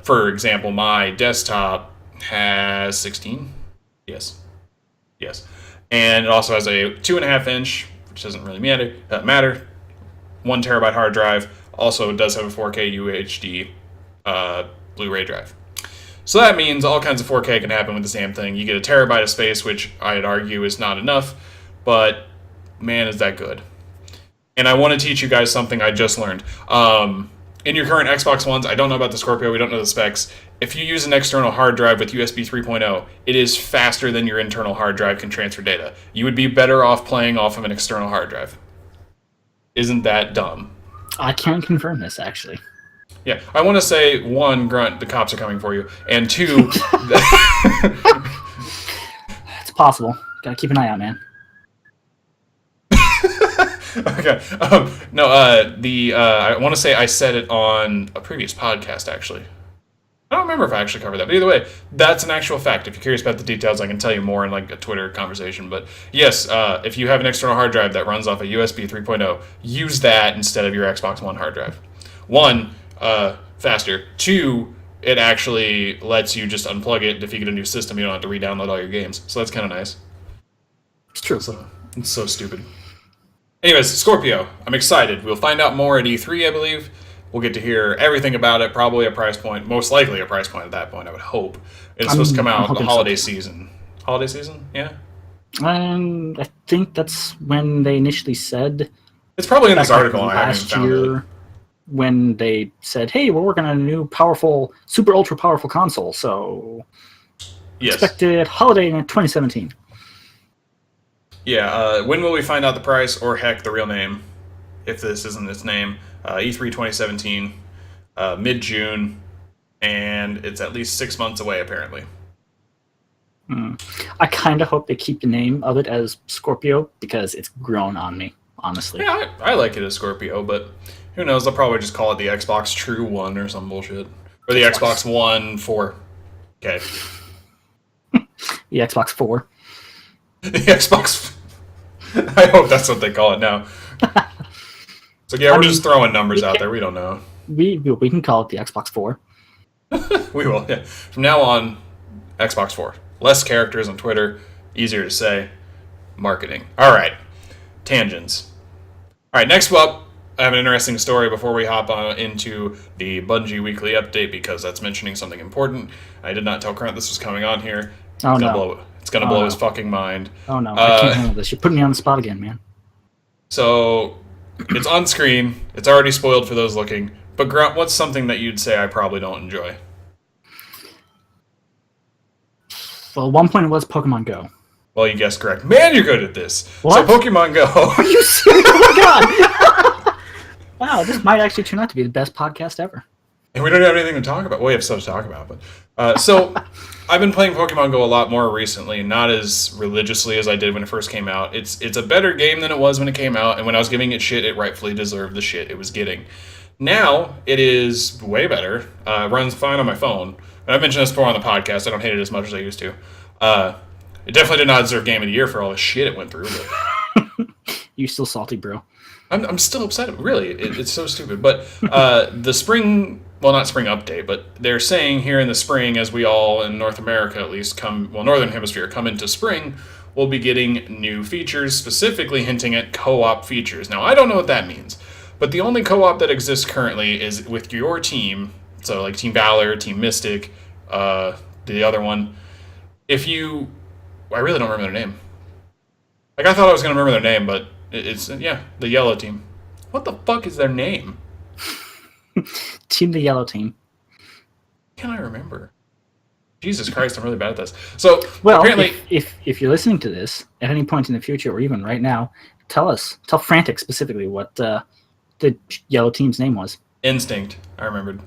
For example, my desktop has 16. Yes. And it also has a 2.5-inch, which doesn't really matter, 1 terabyte hard drive. Also, it does have a 4K UHD Blu-ray drive. So that means all kinds of 4K can happen with the same thing. You get a terabyte of space, which I'd argue is not enough, but man, is that good. And I want to teach you guys something I just learned. In your current Xbox Ones, I don't know about the Scorpio, we don't know the specs. If you use an external hard drive with USB 3.0, it is faster than your internal hard drive can transfer data. You would be better off playing off of an external hard drive. Isn't that dumb? I can confirm this, actually. Yeah, I want to say, one, Grunt, the cops are coming for you, and two... It's possible. Gotta keep an eye out, man. Okay. No, I want to say I said it on a previous podcast, actually. I don't remember if I actually covered that, but either way, that's an actual fact. If you're curious about the details, I can tell you more in like a Twitter conversation. But yes, if you have an external hard drive that runs off a USB 3.0, use that instead of your Xbox One hard drive. One, faster. Two, it actually lets you just unplug it. If you get a new system, you don't have to re-download all your games. So that's kind of nice. It's true. So, it's so stupid. Anyways, Scorpio. I'm excited. We'll find out more at E3, I believe. We'll get to hear everything about it. Probably a price point. Most likely a price point at that point, I would hope. It's supposed to come out the holiday season. Holiday season? Yeah? And I think that's when they initially said... It's probably in this article. Last year, when they said, hey, we're working on a new powerful, super ultra powerful console, so... Yes. Expected holiday in 2017. Yeah, when will we find out the price, or heck, the real name, if this isn't its name? E3 2017, mid-June, and it's at least 6 months away, apparently. I kind of hope they keep the name of it as Scorpio, because it's grown on me, honestly. Yeah, I like it as Scorpio, but who knows, they'll probably just call it the Xbox True One or some bullshit. Or the Xbox One 4. Okay. The Xbox 4. The Xbox... I hope that's what they call it now. So yeah, we're just throwing numbers out there. We don't know. We can call it the Xbox 4. We will, yeah. From now on, Xbox 4. Less characters on Twitter. Easier to say. Marketing. All right. Tangents. All right, next up, I have an interesting story before we hop on into the Bungie Weekly Update, because that's mentioning something important. I did not tell Grant this was coming on here. Oh, no. It's going to blow his fucking mind. Oh, no. I can't handle this. You're putting me on the spot again, man. So, it's on screen. It's already spoiled for those looking. But, Grunt, what's something that you'd say I probably don't enjoy? Well, at one point it was Pokemon Go. Well, you guessed correct. Man, you're good at this. What? So, Pokemon Go. Are you serious? Oh, my God. Wow, this might actually turn out to be the best podcast ever. And we don't have anything to talk about. Well, we have stuff to talk about. But so, I've been playing Pokemon Go a lot more recently, not as religiously as I did when it first came out. It's a better game than it was when it came out, and when I was giving it shit, it rightfully deserved the shit it was getting. Now, it is way better. Runs fine on my phone. And I've mentioned this before on the podcast. I don't hate it as much as I used to. It definitely did not deserve Game of the Year for all the shit it went through. But You still salty, bro. I'm still upset. Really, it's so stupid. But the spring, well, not spring update, but they're saying here in the spring, as we all in North America at least Northern Hemisphere come into spring, we'll be getting new features, specifically hinting at co-op features. Now, I don't know what that means, but the only co-op that exists currently is with your team. So, like Team Valor, Team Mystic, the other one. I really don't remember their name. Like, I thought I was going to remember their name, but it's the yellow team. What the fuck is their name? Team the Yellow Team. Can I remember? Jesus Christ, I'm really bad at this. So, well, apparently... If you're listening to this at any point in the future, or even right now, tell Frantic specifically what the Yellow Team's name was. Instinct, I remembered.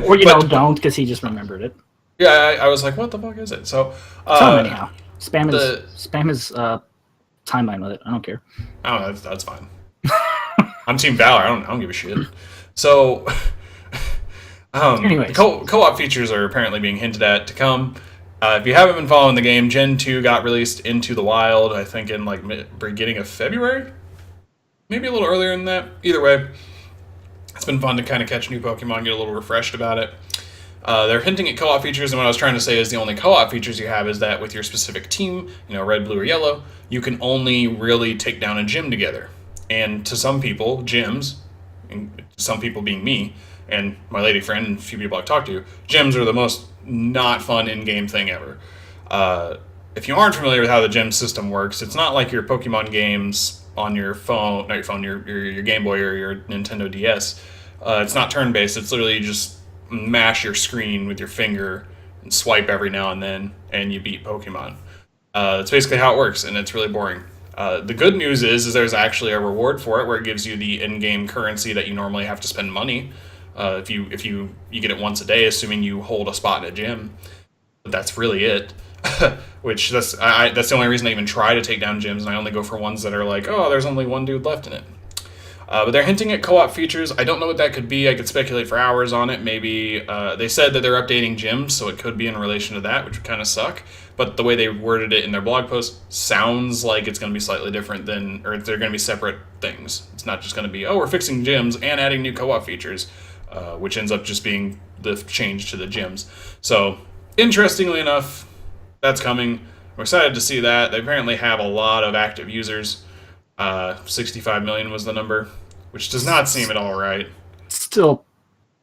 Or, don't, because he just remembered it. Yeah, I was like, what the fuck is it? So, tell him anyhow. Spam his timeline with it. I don't care. Oh, that's fine. I'm Team Valor. I don't give a shit. So, anyways, co-op features are apparently being hinted at to come. If you haven't been following the game, Gen 2 got released into the wild, I think in beginning of February? Maybe a little earlier than that. Either way, it's been fun to kind of catch new Pokemon, get a little refreshed about it. They're hinting at co-op features, and what I was trying to say is the only co-op features you have is that with your specific team, red, blue, or yellow, you can only really take down a gym together. And to some people, gyms, and some people being me, and my lady friend, and a few people I've talked to, gyms are the most not fun in-game thing ever. If you aren't familiar with how the gym system works, it's not like your Pokemon games on your phone, not your phone, your Game Boy or your Nintendo DS. It's not turn-based. It's literally just mash your screen with your finger and swipe every now and then, and you beat Pokemon. That's basically how it works, and it's really boring. The good news is there's actually a reward for it where it gives you the in-game currency that you normally have to spend money. If you get it once a day, assuming you hold a spot in a gym. But that's really it. Which that's the only reason I even try to take down gyms, and I only go for ones that are like, oh, there's only one dude left in it. But they're hinting at co-op features. I don't know what that could be. I could speculate for hours on it. Maybe they said that they're updating gyms, so it could be in relation to that, which would kind of suck. But the way they worded it in their blog post sounds like it's going to be slightly different or they're going to be separate things. It's not just going to be, oh, we're fixing gyms and adding new co-op features, which ends up just being the change to the gyms. So, interestingly enough, that's coming. I'm excited to see that. They apparently have a lot of active users. 65 million was the number, which does not seem at all right. Still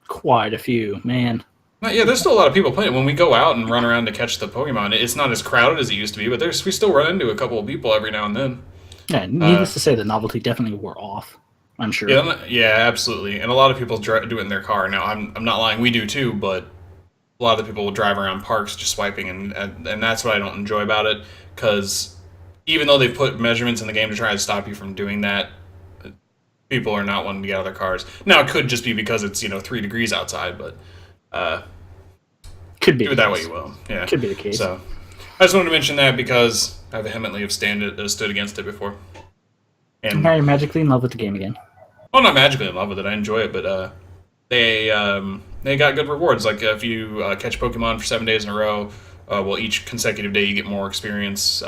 quite a few, man. Yeah, there's still a lot of people playing. When we go out and run around to catch the Pokemon, it's not as crowded as it used to be, but we still run into a couple of people every now and then. Yeah, needless to say, the novelty definitely wore off. I'm sure. Yeah, absolutely. And a lot of people do it in their car. Now, I'm not lying, we do too, but a lot of the people will drive around parks just swiping, and that's what I don't enjoy about it, because even though they've put measurements in the game to try to stop you from doing that, people are not wanting to get out of their cars. Now, it could just be because it's 3 degrees outside, but could be do it that way you will. Yeah, could be the case. So I just wanted to mention that because I vehemently have stood against it before. And now you're magically in love with the game again. Well, not magically in love with it. I enjoy it, but they got good rewards. Like if you catch Pokemon for 7 days in a row, each consecutive day you get more experience.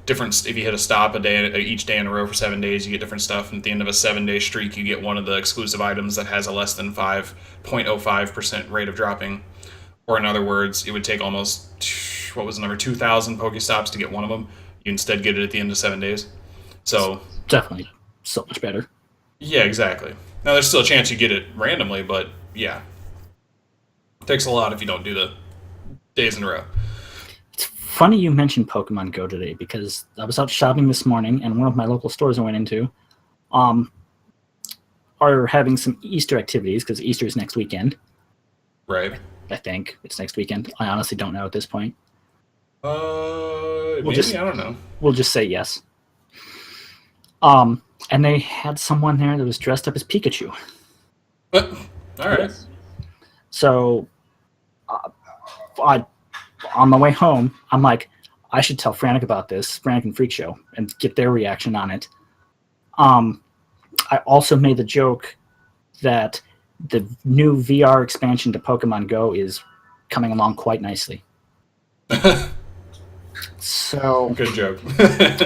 Different if you hit a stop each day in a row for 7 days, you get different stuff. And at the end of a 7-day streak, you get one of the exclusive items that has a less than 5.05% rate of dropping. Or in other words, it would take almost 2,000 Pokestops to get one of them. You instead get it at the end of 7 days. So definitely so much better. Yeah, exactly. Now there's still a chance you get it randomly, but yeah, it takes a lot if you don't do the days in a row. It's funny you mentioned Pokemon Go today, because I was out shopping this morning, and one of my local stores I went into are having some Easter activities, because Easter is next weekend. Right. I think it's next weekend. I honestly don't know at this point. I don't know. We'll just say yes. And they had someone there that was dressed up as Pikachu. All right. Yes. So, on my way home, I'm like, I should tell Frantic about this, Frantic and Freak Show, and get their reaction on it. I also made the joke that the new VR expansion to Pokemon Go is coming along quite nicely. So good joke.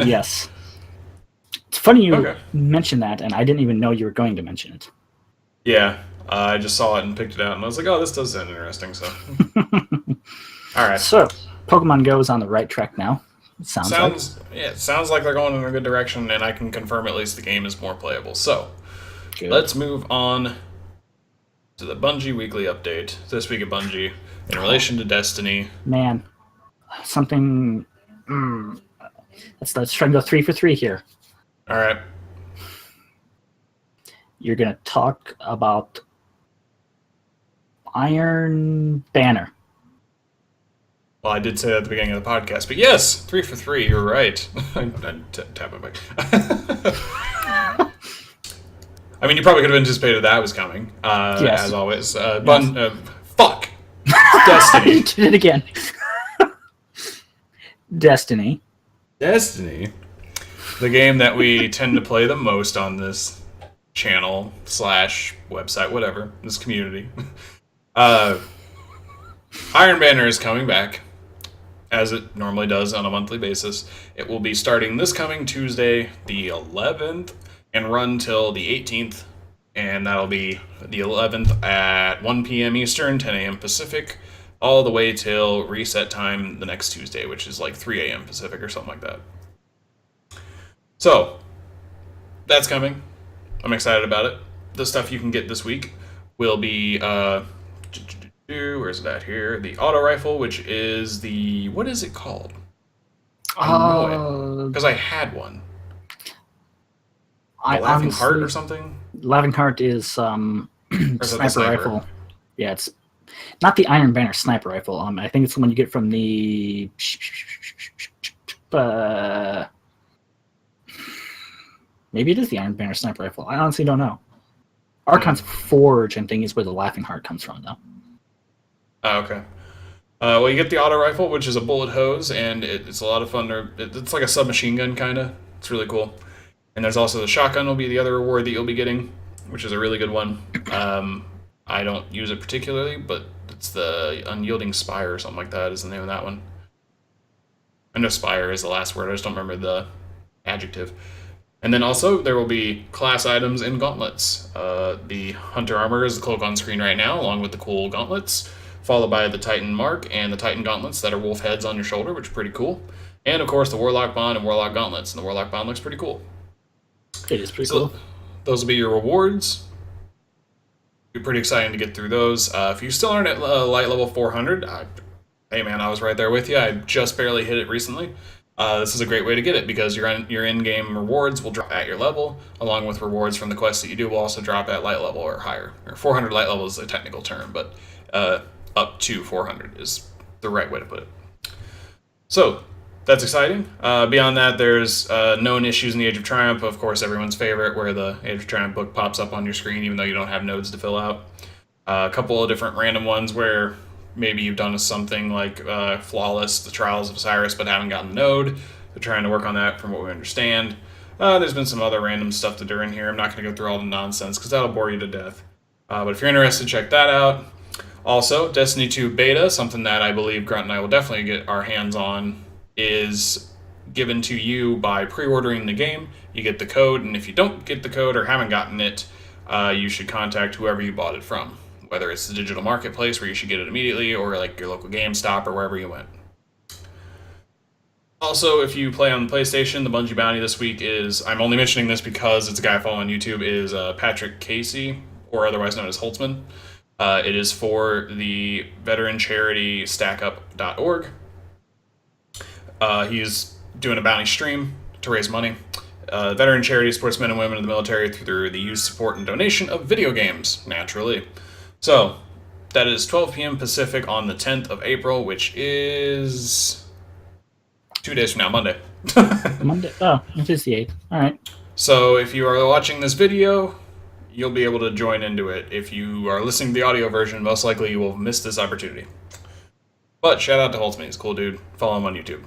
Yes. It's funny you mentioned that, and I didn't even know you were going to mention it. Yeah, I just saw it and picked it out, and I was like, oh, this does sound interesting, so. All right. So, Pokemon Go is on the right track now. It sounds like. Yeah, it sounds like they're going in a good direction, and I can confirm at least the game is more playable. So, Good. Let's move on to the Bungie weekly update. This week at Bungie, in relation to Destiny. Man, something... Let's try and go 3 for 3 here. All right. You're going to talk about Iron Banner. Well, I did say that at the beginning of the podcast, but yes, 3 for 3, you're right. I'm tapping my... I mean, you probably could have anticipated that was coming, yes. As always. Fuck! Destiny. You did it again. Destiny. The game that we tend to play the most on this channel / website, whatever, this community. Iron Banner is coming back, as it normally does on a monthly basis. It will be starting this coming Tuesday, the 11th, and run till the 18th, and that'll be the 11th at 1 p.m. Eastern, 10 a.m. Pacific, all the way till reset time the next Tuesday, which is like 3 a.m. Pacific or something like that. So, that's coming. I'm excited about it. The stuff you can get this week will be, where's it at here? The auto rifle, which is the, what is it called? I know it, because I had one. Laughing Heart or something? Laughing Heart is sniper rifle. Yeah, it's not the Iron Banner sniper rifle. I think it's the one you get from the... Maybe it is the Iron Banner sniper rifle. I honestly don't know. Archon's Forge, I'm thinking, is where the Laughing Heart comes from, though. Oh, okay. Well, you get the auto rifle, which is a bullet hose, and it's a lot of fun. It's like a submachine gun, kind of. It's really cool. And there's also the shotgun will be the other reward that you'll be getting, which is a really good one. I don't use it particularly, but it's the Unyielding Spire or something like that is the name of that one. I know Spire is the last word. I just don't remember the adjective. And then also, there will be class items and gauntlets. The Hunter Armor is the cloak on screen right now, along with the cool gauntlets, followed by the Titan Mark and the Titan Gauntlets that are wolf heads on your shoulder, which are pretty cool. And, of course, the Warlock Bond and Warlock Gauntlets. And the Warlock Bond looks pretty cool. It is pretty cool. Those will be your rewards. Be pretty exciting to get through those. If you still aren't at light level 400, hey man, I was right there with you. I just barely hit it recently. This is a great way to get it because your in-game rewards will drop at your level, along with rewards from the quests that you do will also drop at light level or higher. Or 400 light level is a technical term, but up to 400 is the right way to put it. So, that's exciting. Beyond that, there's known issues in the Age of Triumph, of course, everyone's favorite, where the Age of Triumph book pops up on your screen even though you don't have nodes to fill out. A couple of different random ones where maybe you've done something like Flawless, the Trials of Osiris, but haven't gotten the node. They're trying to work on that from what we understand. There's been some other random stuff to do in here. I'm not going to go through all the nonsense because that'll bore you to death. But if you're interested, check that out. Also, Destiny 2 Beta, something that I believe Grunt and I will definitely get our hands on, is given to you by pre-ordering the game. You get the code, and if you don't get the code or haven't gotten it, you should contact whoever you bought it from. Whether it's the digital marketplace where you should get it immediately, or like your local GameStop or wherever you went. Also, if you play on the PlayStation, the Bungie bounty this week is, I'm only mentioning this because it's a guy I follow on YouTube, is Patrick Casey, or otherwise known as Holtzman. It is for the veteran charity stackup.org. He's doing a bounty stream to raise money. Veteran charity supports men and women in the military through the use, support, and donation of video games, naturally. So, that is 12 p.m. Pacific on the 10th of April, which is 2 days from now, Monday. Monday? Oh, it is the 8th. All right. So, if you are watching this video, you'll be able to join into it. If you are listening to the audio version, most likely you will miss this opportunity. But shout out to Holtzman, he's a cool dude. Follow him on YouTube.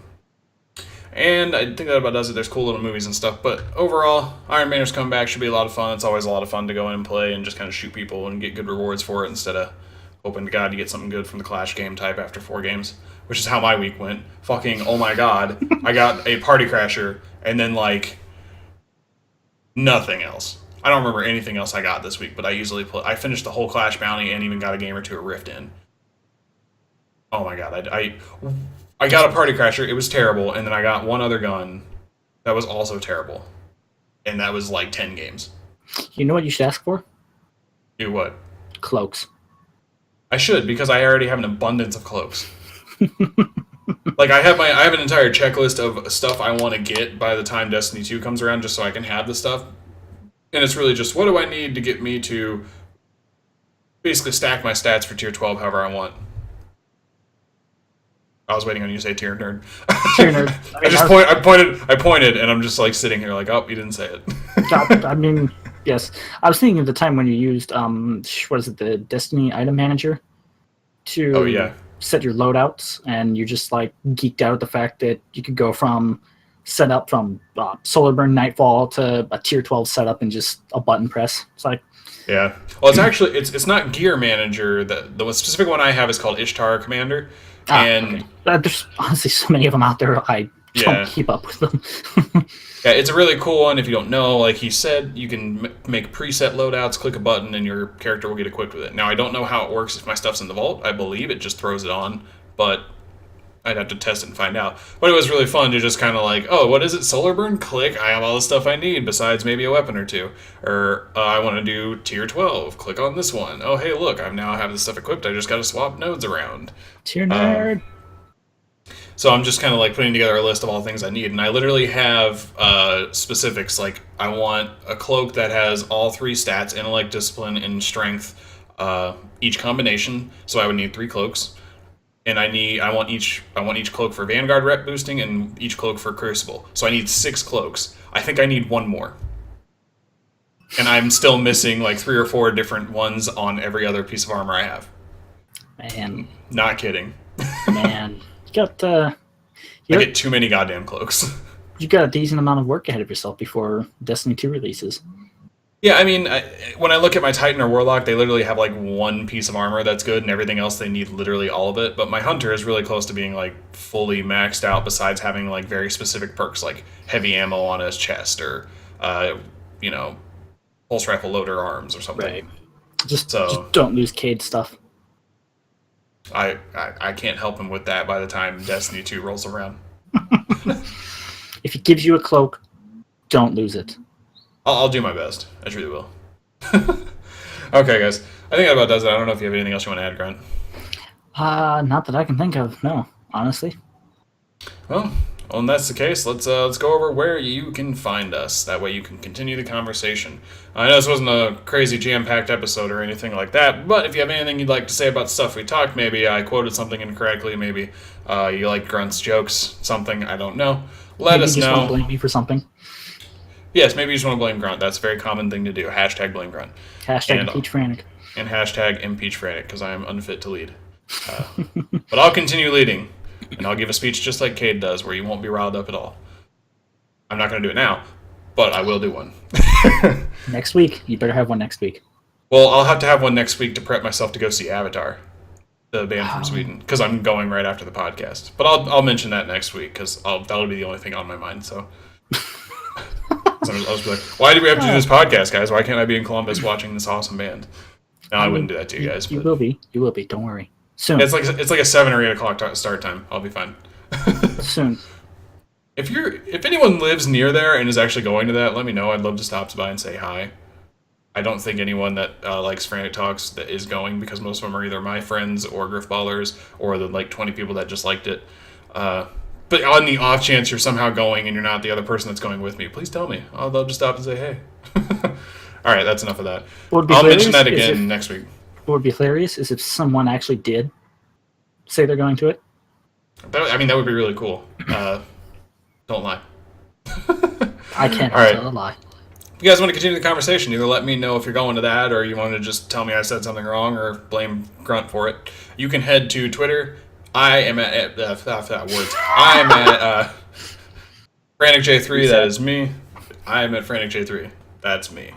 And I think that about does it. There's cool little movies and stuff. But overall, Iron Banner's comeback should be a lot of fun. It's always a lot of fun to go in and play and just kind of shoot people and get good rewards for it instead of hoping to God you get something good from the Clash game type after 4 games. Which is how my week went. Fucking, oh my god. I got a Party Crasher and then, like, nothing else. I don't remember anything else I got this week, but I finished the whole Clash bounty and even got a game or two of Rift in. Oh my god, I got a Party Crasher, it was terrible, and then I got one other gun that was also terrible. And that was like 10 games. You know what you should ask for? Do what? Cloaks. I should, because I already have an abundance of cloaks. Like, I have an entire checklist of stuff I want to get by the time Destiny 2 comes around, just so I can have the stuff. And it's really just, what do I need to get me to basically stack my stats for tier 12 however I want. I was waiting on you to say tier nerd. Tier nerd. I pointed, and I'm just like sitting here like, oh, you didn't say it. I mean, yes. I was thinking of the time when you used, what is it, the Destiny item manager to set your loadouts, and you just like geeked out at the fact that you could go from setup from Solar Burn Nightfall to a tier 12 setup in just a button press. It's like, yeah. Well, it's actually it's not Gear Manager. The specific one I have is called Ishtar Commander. And okay. There's honestly so many of them out there, I don't keep up with them. Yeah, it's a really cool one. If you don't know, like he said, you can make preset loadouts, click a button, and your character will get equipped with it. Now, I don't know how it works if my stuff's in the vault. I believe it just throws it on, but I'd have to test it and find out. But it was really fun to just kind of like, oh, what is it? Solar Burn? Click. I have all the stuff I need besides maybe a weapon or two. Or I want to do tier 12. Click on this one. Oh, hey, look, I now have this stuff equipped. I just got to swap nodes around. Tier nerd. So I'm just kind of like putting together a list of all the things I need. And I literally have specifics. Like, I want a cloak that has all 3 stats, intellect, discipline, and strength, each combination. So I would need 3 cloaks. And I want each cloak for Vanguard rep boosting and each cloak for Crucible. So I need 6 cloaks. I think I need 1 more. And I'm still missing like 3 or 4 different ones on every other piece of armor I have. Man. Not kidding. Man. I get too many goddamn cloaks. You got a decent amount of work ahead of yourself before Destiny 2 releases. Yeah, I mean, when I look at my Titan or Warlock, they literally have like 1 piece of armor that's good, and everything else they need literally all of it. But my Hunter is really close to being like fully maxed out, besides having like very specific perks like heavy ammo on his chest or, pulse rifle loader arms or something. Right. Just don't lose Cade stuff. I can't help him with that by the time Destiny 2 rolls around. If he gives you a cloak, don't lose it. I'll do my best. I truly will. Okay, guys. I think that about does it. I don't know if you have anything else you want to add, Grant. Not that I can think of. No, honestly. Well, when that's the case, let's go over where you can find us. That way you can continue the conversation. I know this wasn't a crazy jam-packed episode or anything like that, but if you have anything you'd like to say about stuff we talked, maybe I quoted something incorrectly, maybe you like Grunt's jokes, something, I don't know. Let us know. Maybe you just want to blame me for something. Yes, maybe you just want to blame Grunt. That's a very common thing to do. Hashtag blame Grunt. Hashtag impeach Frantic. And hashtag impeach Frantic, because I am unfit to lead. But I'll continue leading. And I'll give a speech just like Cade does, where you won't be riled up at all. I'm not going to do it now, but I will do one. Next week. You better have one next week. Well, I'll have to have one next week to prep myself to go see Avatar, the band from Sweden, because I'm going right after the podcast. But I'll mention that next week, because that'll be the only thing on my mind. So I'll just be like, why do we have to do this podcast, guys? Why can't I be in Columbus watching this awesome band? No, I wouldn't do that to you guys. You will be. You will be. Don't worry. Soon. It's like a 7 or 8 o'clock start time. I'll be fine. Soon. If anyone lives near there and is actually going to that, let me know. I'd love to stop by and say hi. I don't think anyone that likes Frantic Talks that is going, because most of them are either my friends or Griff Ballers or the like 20 people that just liked it. But on the off chance you're somehow going and you're not the other person that's going with me, please tell me. I'll just stop and say hey. All right, that's enough of that. I'll mention that again next week. What would be hilarious is if someone actually did say they're going to it. That would be really cool. Don't lie. I can't tell a lie. If you guys want to continue the conversation, either let me know if you're going to that, or you want to just tell me I said something wrong, or blame Grunt for it. You can head to Twitter. I am at FranticJ3. That is me. I am at FranticJ3. That's me.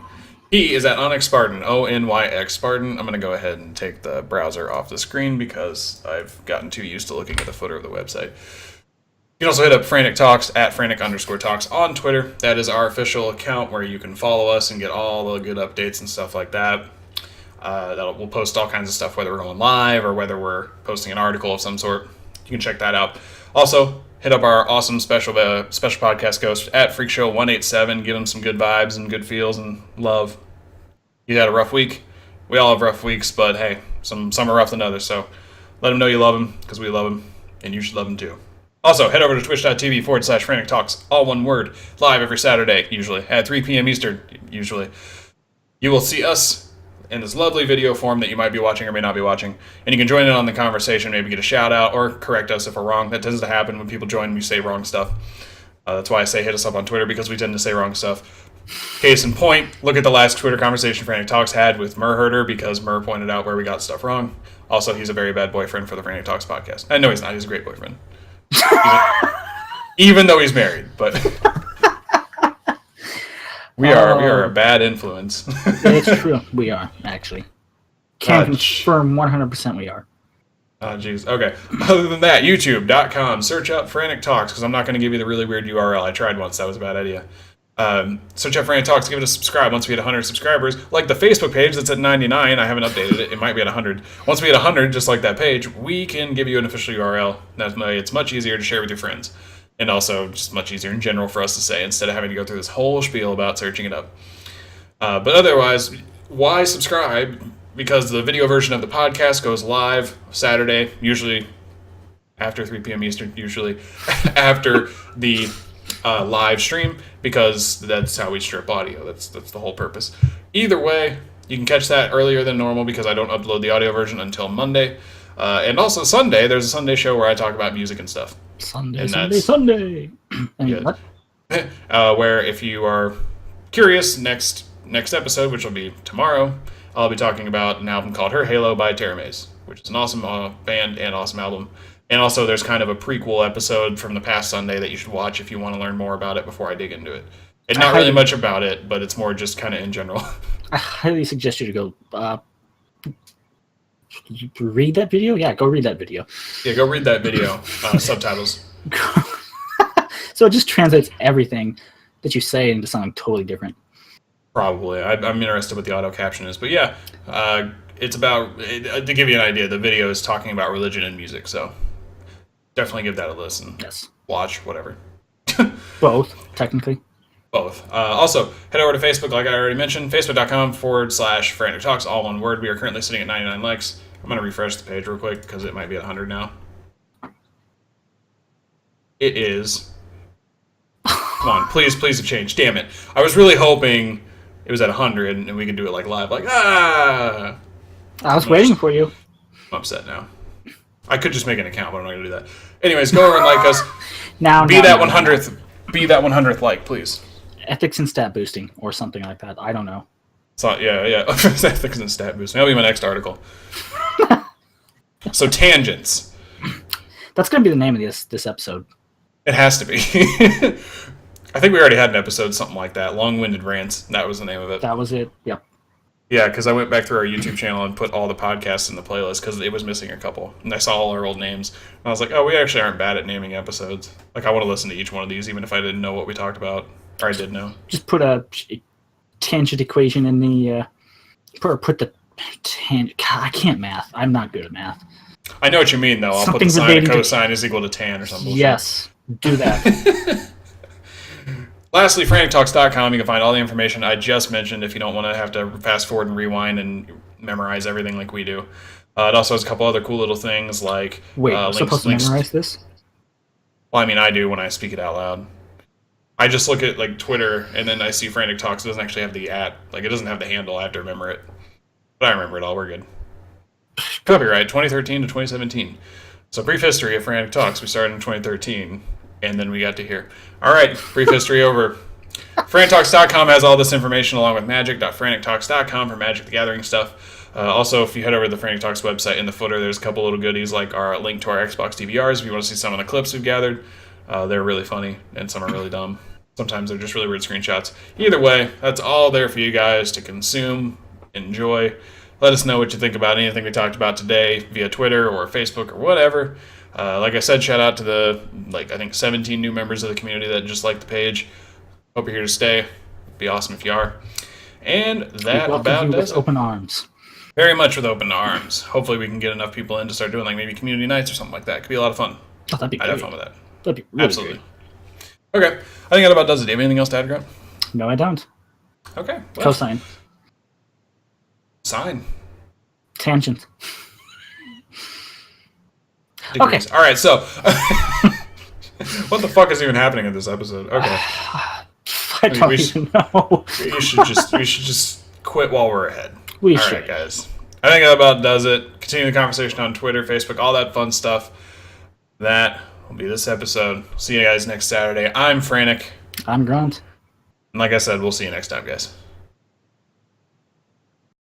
He is at Onyx Spartan, ONYX Spartan. I'm going to go ahead and take the browser off the screen because I've gotten too used to looking at the footer of the website. You can also hit up Frantic Talks at Frantic_Talks on Twitter. That is our official account where you can follow us and get all the good updates and stuff like that. We'll post all kinds of stuff, whether we're going live or whether we're posting an article of some sort. You can check that out. Also, hit up our awesome special podcast ghost at FreakShow187. Give him some good vibes and good feels and love. He had a rough week. We all have rough weeks, but hey, some are rough than others. So let him know you love him, because we love him, and you should love him too. Also, head over to twitch.tv/Frantic Talks, all one word, live every Saturday, usually, at 3 p.m. Eastern, usually. You will see us in this lovely video form that you might be watching or may not be watching, and you can join in on the conversation, maybe get a shout out, or correct us if we're wrong. That tends to happen when people join, we say wrong stuff. That's why I say hit us up on Twitter, because we tend to say wrong stuff. Case in point, look at the last Twitter conversation Frantic Talks had with Murherder, because Mur pointed out where we got stuff wrong. Also, he's a very bad boyfriend for the Frantic Talks podcast. I know he's not. He's a great boyfriend. Even though he's married, but we are a bad influence. It's true. We are, actually. Can confirm 100% we are. Oh, jeez. Okay. Other than that, youtube.com. Search up Frantic Talks, because I'm not going to give you the really weird URL. I tried once. That was a bad idea. Search up Frantic Talks. Give it a subscribe once we hit 100 subscribers. Like the Facebook page that's at 99. I haven't updated it. It might be at 100. Once we hit 100, just like that page, we can give you an official URL. It's much easier to share with your friends. And also just much easier in general for us to say, instead of having to go through this whole spiel about searching it up. But otherwise, why subscribe? Because the video version of the podcast goes live Saturday, usually after 3 p.m. Eastern, usually after the live stream, because that's how we strip audio. That's the whole purpose. Either way, you can catch that earlier than normal, because I don't upload the audio version until Monday. And also Sunday, there's a Sunday show where I talk about music and stuff. Sunday. I mean, what? Where if you are curious, next next episode, which will be tomorrow, I'll be talking about an album called Her Halo by Tara Mays, which is an awesome band and awesome album. And also, there's kind of a prequel episode from the past Sunday that you should watch if you want to learn more about it before I dig into it. It's not really much about it, but it's more just kind of in general. I highly suggest you to go read that video. Yeah, go read that video. Yeah, go read that video. Subtitles. So it just translates everything that you say into something totally different. Probably. I'm interested what the auto caption is. But yeah, it's about, to give you an idea, the video is talking about religion and music. So definitely give that a listen. Yes. Watch, whatever. Both, technically. Both. Also, head over to Facebook, like I already mentioned, facebook.com/Frantic Talks, all one word. We are currently sitting at 99 likes. I'm going to refresh the page real quick because it might be at 100 now. It is. Come on, please have changed. Damn it. I was really hoping it was at 100 and we could do it like live, like, I was waiting for you. I'm upset now. I could just make an account, but I'm not going to do that. Anyways, go over and like us. Be that 100th like, please. Ethics and stat boosting or something like that. I don't know. So, yeah. Ethics and stat boosting. That'll be my next article. So, tangents. That's going to be the name of this episode. It has to be. I think we already had an episode, something like that. Long-winded rants. That was the name of it. That was it. Yep. Yeah, because I went back through our YouTube channel and put all the podcasts in the playlist because it was missing a couple. And I saw all our old names. And I was like, oh, we actually aren't bad at naming episodes. Like, I want to listen to each one of these, even if I didn't know what we talked about. Or I did know. Just put a tangent equation in the... put the tangent... God, I can't math. I'm not good at math. I know what you mean, though. I'll put the sine and cosine is equal to tan or something. Yes. Do that. Lastly, FranticTalks.com. You can find all the information I just mentioned if you don't want to have to fast forward and rewind and memorize everything like we do. It also has a couple other cool little things like... Wait, we're supposed to memorize this? Well, I mean, I do when I speak it out loud. I just look at like Twitter and then I see Frantic Talks. It doesn't actually have the @ Like, it doesn't have the handle. I have to remember it. But I remember it all. We're good. Copyright 2013 to 2017. So, brief history of Frantic Talks. We started in 2013, and then we got to here. All right, brief history over. FranticTalks.com has all this information along with magic.frantictalks.com for Magic the Gathering stuff. Also, if you head over to the Frantic Talks website, in the footer, there's a couple little goodies like our link to our Xbox DVRs if you want to see some of the clips we've gathered. They're really funny, and some are really dumb. Sometimes they're just really weird screenshots. Either way, that's all there for you guys to consume, enjoy. Let us know what you think about anything we talked about today via Twitter or Facebook or whatever. Like I said, shout out to the, I think 17 new members of the community that just liked the page. Hope you're here to stay. It'd be awesome if you are. And that about does it. Open arms. Very much with open arms. Hopefully we can get enough people in to start doing like maybe community nights or something like that. Could be a lot of fun. Oh, that'd be great. I'd have fun with that. That'd be really Absolutely. Great. Okay. I think that about does it. Do you have anything else to add, Grant? No, I don't. Okay. Well, Cosine. Sine. Tangent. Degrees. Okay. All right, so what the fuck is even happening in this episode? Okay. I don't even know. We should just quit while we're ahead. We all should. Right, guys. I think that about does it. Continue the conversation on Twitter, Facebook, all that fun stuff. That will be this episode. See you guys next Saturday. I'm Frantic. I'm Grant. And like I said, we'll see you next time, guys.